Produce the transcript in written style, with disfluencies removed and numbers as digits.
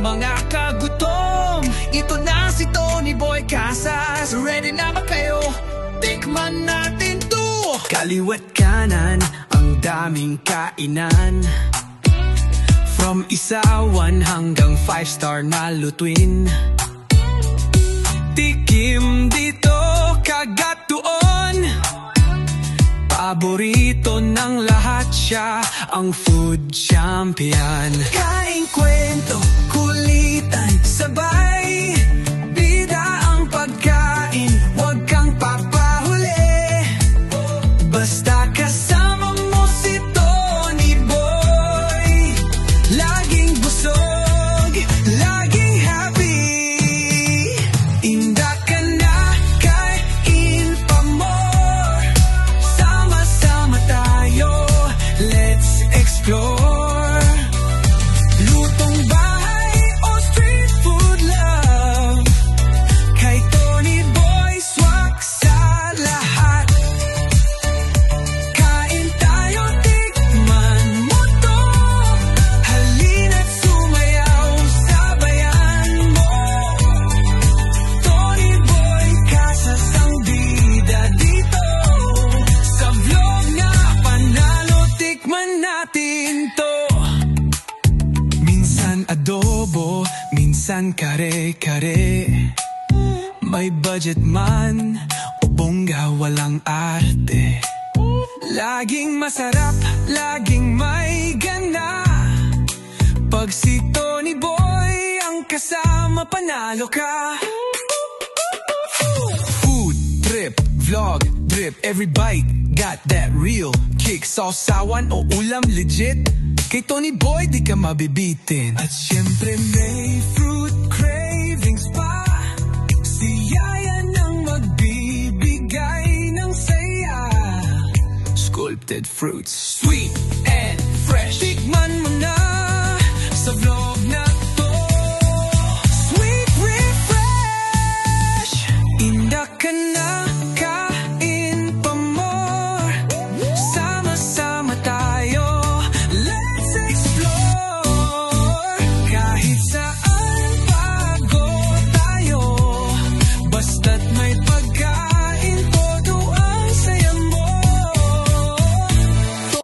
mga kagutom. Ito na si Tony Boy Casas. Ready na ba kayo? Tikman natin to. Kaliwat kanan, ang daming kainan. From isawan hanggang 5-star na lutuin. Tikim dito, kagat doon. Paborito ng lahat siya, ang food champion. Kaing kwento, kulitan, sabay. Bida ang pagkain, huwag kang papahuli. Basta kasama mo si Tony Boy. Laging busog, laging happy. Inda ka na, kain pa more. Sama-sama tayo, let's explore. Lutong bahay o street food love, kay Tony Boy swak sa lahat. Kain tayo, tikman mo to. Halina't sumayaw, sabayan mo. Tony Boy Casas ang bida dito. Sa vlog na panalo, tikman natin to. Minsan adobo, minsan kare-kare. May budget man o bongga, walang arte. Laging masarap, laging may gana. Pag si Tony Boy ang kasama, panalo ka. Food trip, vlog drip, every bite got that real kick. Sausawan o ulam legit, kay Tony Boy di ka mabibitin. At syempre may fruit cravings pa. Si Yaya nang magbibigay ng saya. Sculpted fruits, sweet and fresh. Tikman mo